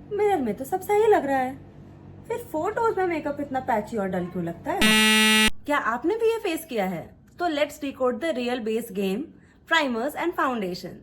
Mirror में तो सब सही लग रहा है, फिर फोटोज में मेकअप इतना पैची और डल क्यों लगता है? क्या आपने भी ये फेस किया है? तो let's decode the real base game, primers and foundation.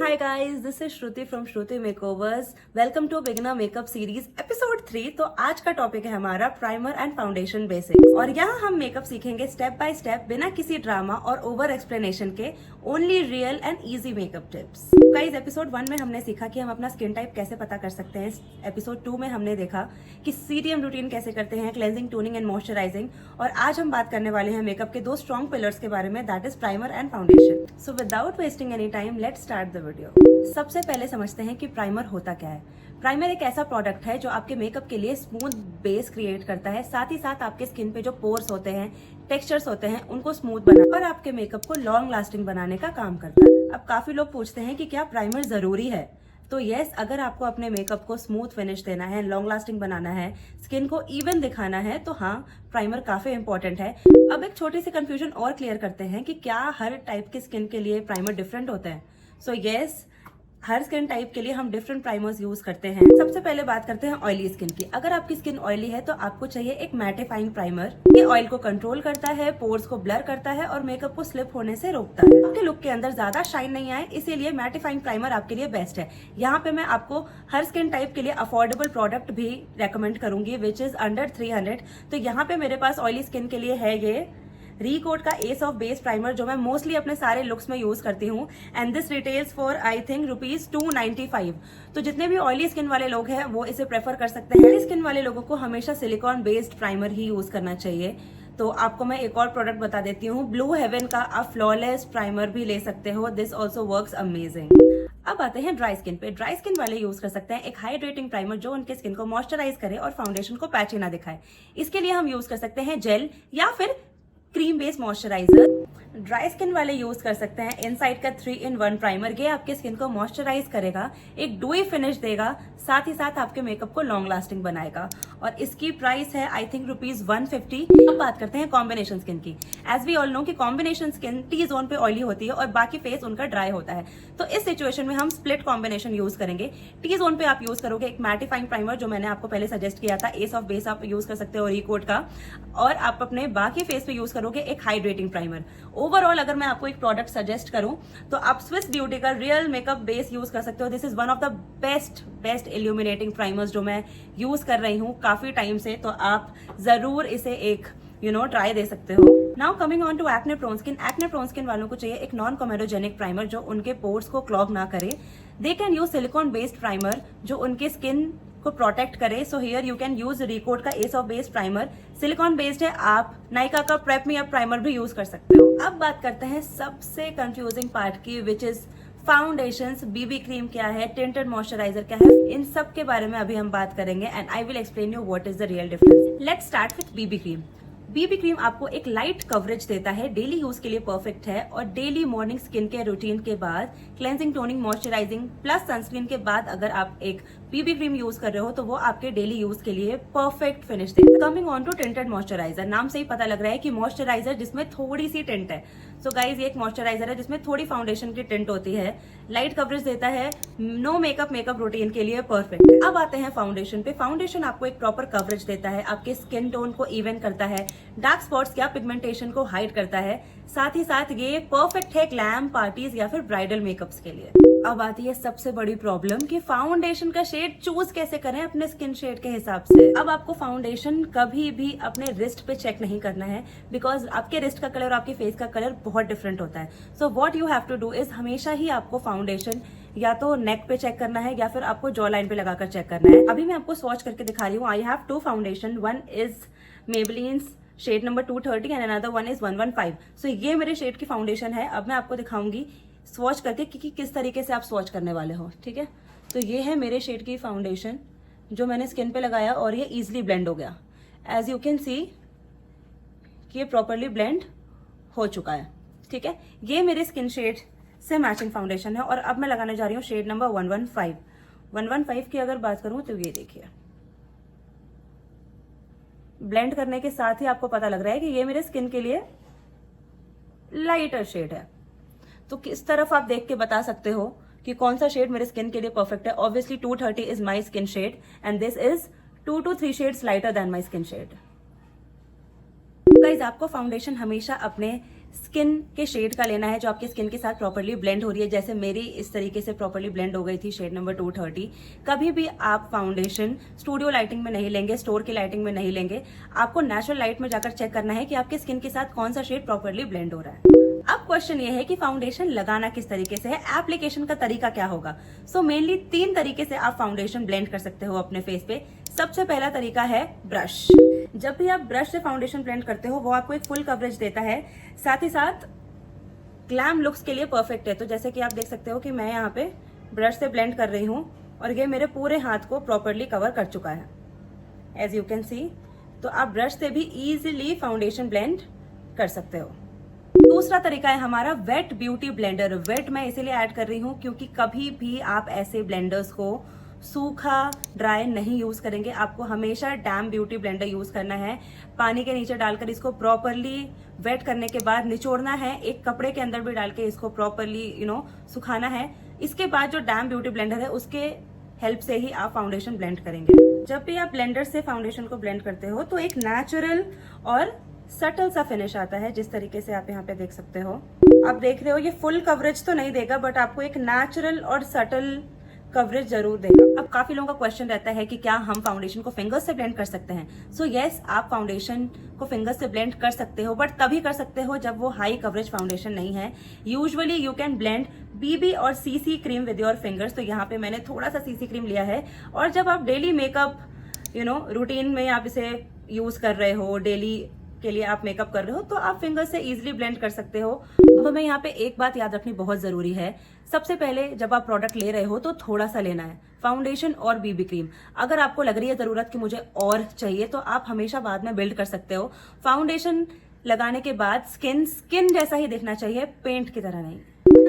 Hi guys, this is Shruti from Shruti Makeovers. Welcome to Beginner Makeup Series episode 3। तो आज का टॉपिक है हमारा प्राइमर एंड फाउंडेशन बेसिक्स और यहाँ हम मेकअप सीखेंगे स्टेप बाय स्टेप बिना किसी ड्रामा और ओवर एक्सप्लेनेशन के, only real and easy makeup tips. Guys, episode 1 में हमने सीखा कि हम अपना स्किन टाइप कैसे पता कर सकते हैं। एपिसोड 2 में हमने देखा कि सीरियम रूटीन कैसे करते हैं, क्लेंजिंग, टोनिंग एंड मॉइस्चराइजिंग। और आज हम बात करने वाले हैं मेकअप के 2 स्ट्रॉन्ग पिलर्स के बारे में, that is primer and foundation. So without wasting any time, let's start the video. सबसे पहले समझते हैं कि प्राइमर होता क्या है। प्राइमर एक ऐसा प्रोडक्ट है जो आपके मेकअप के लिए स्मूथ बेस क्रिएट करता है, साथ ही साथ आपके स्किन पे जो पोर्स होते हैं, टेक्सचर्स होते हैं, उनको स्मूथ बना और आपके मेकअप को लॉन्ग लास्टिंग बनाने का काम करता है। अब काफी लोग पूछते हैं कि क्या प्राइमर जरूरी है? तो यस, अगर आपको अपने मेकअप को स्मूथ फिनिश देना है, लॉन्ग लास्टिंग बनाना है, स्किन को इवन दिखाना है, तो हाँ, प्राइमर काफी इंपॉर्टेंट है। अब एक छोटी सी कंफ्यूजन और क्लियर करते हैं कि क्या हर टाइप की स्किन के लिए प्राइमर डिफरेंट होते हैं। सो यस, हर स्किन टाइप के लिए हम डिफरेंट प्राइमर्स यूज करते हैं। सबसे पहले बात करते हैं ऑयली स्किन की। अगर आपकी स्किन ऑयली है तो आपको चाहिए एक मैटिफाइंग प्राइमर। ये ऑयल को कंट्रोल करता है, पोर्स को ब्लर करता है और मेकअप को स्लिप होने से रोकता है। आपके लुक के अंदर ज्यादा शाइन नहीं आए, इसीलिए मैटिफाइंग प्राइमर आपके लिए बेस्ट है। यहाँ पे मैं आपको हर स्किन टाइप के लिए अफोर्डेबल प्रोडक्ट भी रेकमेंड करूंगी, विच इज अंडर 300। तो यहाँ पे मेरे पास ऑयली स्किन के लिए है ये रिकोड का एस ऑफ बेस प्राइमर, जो मैं मोस्टली अपने सारे लुक्स में यूज करती हूँ। And this retails for I think ₹295। तो जितने भी ऑयली स्किन वाले लोग हैं वो इसे प्रेफर कर सकते हैं। स्किन वाले लोगों को हमेशा सिलिकॉन बेस्ड प्राइमर ही यूज करना चाहिए। तो आपको मैं एक और प्रोडक्ट बता देती हूँ, ब्लू हेवन का आप फ्लॉलेस प्राइमर भी ले सकते हो। This also works amazing. अब आते हैं ड्राई स्किन पे। ड्राई स्किन वाले यूज कर सकते हैं एक हाइड्रेटिंग प्राइमर जो उनके स्किन को मॉइस्चराइज करे और फाउंडेशन को पैची ना दिखाए। इसके लिए हम यूज कर सकते हैं जेल या फिर cream based moisturiser. Dry skin वाले यूज कर सकते हैं इनसाइड का 3-in-1 प्राइमर। ये आपके स्किन को मॉइस्चराइज करेगा, एक डूई फिनिश देगा, साथ ही साथ आपके मेकअप को लॉन्ग लास्टिंग बनाएगा। और इसकी प्राइस है आई थिंक ₹150। अब बात करते हैं कॉम्बिनेशन स्किन की। एज वी ऑल नो कि कॉम्बिनेशन स्किन टी जोन पे ऑयली होती है और बाकी फेस उनका ड्राई होता है। तो इस सिचुएशन में हम स्प्लिट कॉम्बिनेशन यूज करेंगे। टी जोन पे आप यूज करोगे एक मैटिफाइंग प्राइमर जो मैंने आपको पहले सजेस्ट किया था, एस ऑफ बेस आप यूज कर सकते हो रिकोड का। और आप अपने बाकी फेस पे यूज करोगे एक हाइड्रेटिंग प्राइमर। ओवरऑल अगर मैं आपको एक प्रोडक्ट सजेस्ट करूं तो आप स्विस ब्यूटी का रियल मेकअप बेस यूज कर सकते हो। This is one of the best illuminating primers जो मैं यूज कर रही हूं काफी टाइम से। तो आप जरूर इसे एक ट्राई दे सकते हो। Now coming on to acne prone skin. Acne prone skin वालों को चाहिए एक नॉन कोमेडोजेनिक प्राइमर जो उनके पोर्स को क्लॉग ना करे। They can use silicone based primer जो उनके स्किन को प्रोटेक्ट करे। So here you can use Recode का ace of base primer, silicone based है। आप नाइका का प्रेप मी अप प्राइमर भी यूज कर सकते हो। अब बात करते हैं सबसे कंफ्यूजिंग पार्ट की, which is foundations. BB cream क्या है, टिंटेड मॉइस्चराइजर क्या है, इन सब के बारे में अभी हम बात करेंगे and I will explain you what is the real difference. Let's start with BB cream. BB cream आपको एक लाइट कवरेज देता है, डेली यूज के लिए परफेक्ट है। और daily morning skin care routine के बाद cleansing, toning, moisturising plus sunscreen के बाद अगर आप एक बीबी क्रीम यूज कर रहे हो तो वो आपके डेली यूज के लिए परफेक्ट फिनिश देता है। Coming on to tinted moisturiser. नाम से ही पता लग रहा है कि मॉइस्चराइजर जिसमें थोड़ी सी टिंट है। सो गाइज, ये एक मॉइस्चराइजर है जिसमें थोड़ी फाउंडेशन की टिंट होती है, लाइट कवरेज देता है, नो मेकअप रूटीन के लिए परफेक्ट है। अब आते हैं फाउंडेशन पे। फाउंडेशन आपको एक प्रॉपर कवरेज देता है, आपके स्किन टोन को इवन करता है, डार्क स्पॉट्स या पिगमेंटेशन को हाइड करता है। साथ ही साथ ये परफेक्ट है ग्लैम पार्टीज या फिर ब्राइडल मेकअप्स के लिए। अब आती है सबसे बड़ी प्रॉब्लम कि फाउंडेशन का शेड चूज कैसे करें अपने स्किन शेड के हिसाब से। अब आपको फाउंडेशन कभी भी अपने रिस्ट पे चेक नहीं करना है, बिकॉज आपके रिस्ट का कलर और आपके फेस का कलर बहुत डिफरेंट होता है। So what you have to do is हमेशा ही आपको फाउंडेशन या तो नेक पे चेक करना है या फिर आपको जॉ लाइन पे लगाकर चेक करना है। अभी मैं आपको स्वॉच करके दिखा रही हूँ। I have 2 foundation, one is Maybelline's shade number 230 and another one is 115। सो ये मेरे शेड की फाउंडेशन है। अब मैं आपको दिखाऊंगी स्वॉच करके कि किस तरीके से आप स्वॉच करने वाले हो, ठीक है। तो ये है मेरे शेड की फाउंडेशन जो मैंने स्किन पे लगाया और ये इजिली ब्लेंड हो गया। एज यू कैन सी कि ये प्रॉपरली ब्लेंड हो चुका है, ठीक है। ये मेरे स्किन शेड से मैचिंग फाउंडेशन है और अब मैं लगाने जा रही हूँ शेड नंबर 115। 115 की अगर बात करूं तो ये देखिए, ब्लेंड करने के साथ ही आपको पता लग रहा है कि ये मेरे स्किन के लिए लाइटर शेड है। तो किस तरफ आप देख के बता सकते हो कि कौन सा शेड मेरे स्किन के लिए परफेक्ट है। Obviously 230 is my skin shade and this is 2 to 3 shades lighter than my skin shade. Guys, आपको फाउंडेशन हमेशा अपने स्किन के शेड का लेना है जो आपके स्किन के साथ प्रॉपर्ली ब्लेंड हो रही है। जैसे मेरी इस तरीके से प्रॉपर्ली ब्लेंड हो गई थी शेड नंबर 230। कभी भी आप फाउंडेशन स्टूडियो लाइटिंग में नहीं लेंगे, स्टोर की लाइटिंग में नहीं लेंगे। आपको नेचुरल लाइट में जाकर चेक करना है कि आपके स्किन के साथ कौन सा शेड प्रॉपर्ली ब्लेंड हो रहा है। अब क्वेश्चन ये है कि फाउंडेशन लगाना किस तरीके से है, एप्लीकेशन का तरीका क्या होगा। सो मेनली 3 तरीके से आप फाउंडेशन ब्लेंड कर सकते हो अपने फेस पे। सबसे पहला तरीका है ब्रश। जब भी आप ब्रश से फाउंडेशन ब्लेंड करते हो वो आपको एक फुल कवरेज देता है, साथ ही साथ ग्लैम लुक्स के लिए परफेक्ट है। तो जैसे कि आप देख सकते हो कि मैं यहाँ पे ब्रश से ब्लेंड कर रही हूँ और ये मेरे पूरे हाथ को प्रॉपर्ली कवर कर चुका है, एज यू कैन सी। तो आप ब्रश से भी इजीली फाउंडेशन ब्लेंड कर सकते हो। दूसरा तरीका है हमारा वेट ब्यूटी ब्लेंडर। वेट मैं इसीलिए ऐड कर रही हूँ क्योंकि कभी भी आप ऐसे ब्लेंडर्स को सूखा ड्राई नहीं यूज करेंगे। आपको हमेशा डैम ब्यूटी ब्लेंडर यूज करना है। पानी के नीचे डालकर इसको प्रॉपरली वेट करने के बाद निचोड़ना है, एक कपड़े के अंदर भी डाल के इसको प्रॉपरली सुखाना है। इसके बाद जो डैम ब्यूटी ब्लेंडर है उसके हेल्प से ही आप फाउंडेशन ब्लेंड करेंगे। जब भी आप ब्लेंडर से फाउंडेशन को ब्लेंड करते हो तो एक नेचुरल और सटल सा फिनिश आता है, जिस तरीके से आप यहाँ पे देख सकते हो। आप देख रहे हो ये फुल कवरेज तो नहीं देगा बट आपको एक नेचुरल और सटल कवरेज जरूर देगा। अब काफी लोगों का क्वेश्चन रहता है कि क्या हम फाउंडेशन को फिंगर्स से ब्लेंड कर सकते हैं। सो यस, आप फाउंडेशन को फिंगर्स से ब्लेंड कर सकते हो बट तभी कर सकते हो जब वो हाई कवरेज फाउंडेशन नहीं है। यूजुअली यू कैन ब्लेंड बीबी और CC cream with your fingers. तो यहाँ पे मैंने थोड़ा सा सीसी क्रीम लिया है और जब आप डेली मेकअप रूटीन में आप इसे यूज कर रहे हो, डेली के लिए आप मेकअप कर रहे हो, तो आप फिंगर से इजीली ब्लेंड कर सकते हो। तो हमें यहाँ पे एक बात याद रखनी बहुत जरूरी है। सबसे पहले जब आप प्रोडक्ट ले रहे हो तो थोड़ा सा लेना है, फाउंडेशन और बीबी क्रीम। अगर आपको लग रही है जरूरत कि मुझे और चाहिए तो आप हमेशा बाद में बिल्ड कर सकते हो। फाउंडेशन लगाने के बाद स्किन जैसा ही दिखना चाहिए, पेंट की तरह नहीं।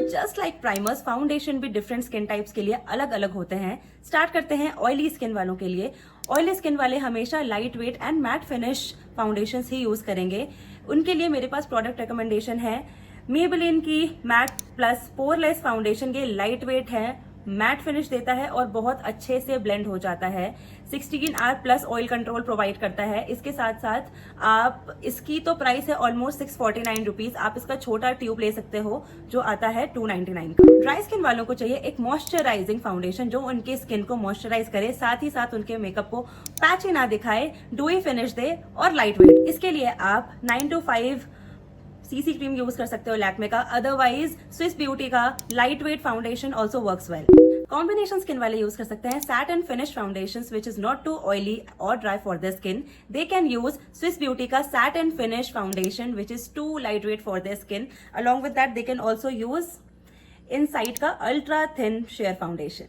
जस्ट लाइक प्राइमर्स, फाउंडेशन भी डिफरेंट स्किन टाइप्स के लिए अलग अलग होते हैं। स्टार्ट करते हैं ऑयली स्किन वालों के लिए। ऑयली स्किन वाले हमेशा light weight and matte finish foundation he use करेंगे। उनके लिए मेरे पास प्रोडक्ट रिकमेंडेशन है मेबेलिन की मैट प्लस पोरलेस फाउंडेशन। ये लाइट वेट है, मैट फिनिश देता है और बहुत अच्छे से ब्लेंड हो जाता है। 16 hour plus oil control provide करता है। इसके साथ साथ आप इसकी तो प्राइस है ऑलमोस्ट 649 रुपीज। आप इसका छोटा ट्यूब ले सकते हो जो आता है 299 का। ड्राई स्किन वालों को चाहिए एक मॉइस्चराइजिंग फाउंडेशन जो उनके स्किन को मॉइस्चराइज करे, साथ ही साथ उनके मेकअप को पैची ना दिखाए, डूई फिनिश दे और लाइट वेट। इसके लिए आप 925 सीसी क्रीम यूज कर सकते हो लैक्मे का। अदरवाइज स्विस ब्यूटी का light weight foundation also works well. Combination skin वाले यूज कर सकते हैं sat and finish foundation which is not too oily और dry for the skin. They can use Swiss beauty का sat and finish foundation which is too light weight for the skin. Along with that they can also use Insight का ultra thin sheer foundation.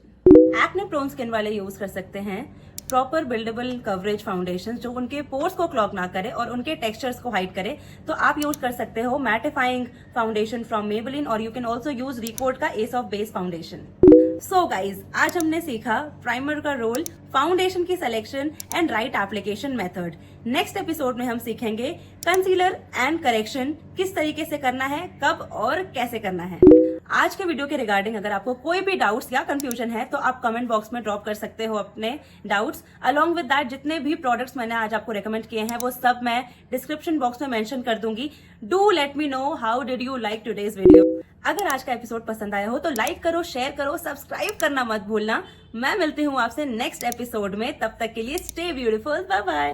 Acne prone skin वाले use कर सकते हैं proper buildable coverage foundation जो उनके pores को clog ना करे और उनके टेक्सचर्स को हाइड करे। तो आप यूज कर सकते हो मैटिफाइंग फाउंडेशन फ्रॉम मेबेलिन और you can also use Recode का ace of base foundation. So guys, आज हमने सीखा प्राइमर का रोल, फाउंडेशन की selection and right application method. Next episode में हम सीखेंगे कंसीलर एंड करेक्शन किस तरीके से करना है, कब और कैसे करना है। आज के वीडियो के रिगार्डिंग अगर आपको कोई भी डाउट्स या कंफ्यूजन है तो आप कमेंट बॉक्स में ड्रॉप कर सकते हो अपने डाउट्स। अलॉन्ग विद दैट जितने भी प्रोडक्ट्स मैंने आज आपको रेकमेंड किए हैं वो सब मैं डिस्क्रिप्शन बॉक्स में मेंशन कर दूंगी। Do let me know how did you like today's video. अगर आज का एपिसोड पसंद आया हो तो लाइक करो, शेयर करो, सब्सक्राइब करना मत भूलना। मैं मिलती हूँ आपसे नेक्स्ट एपिसोड में, तब तक के लिए स्टे ब्यूटीफुल, बाय बाय।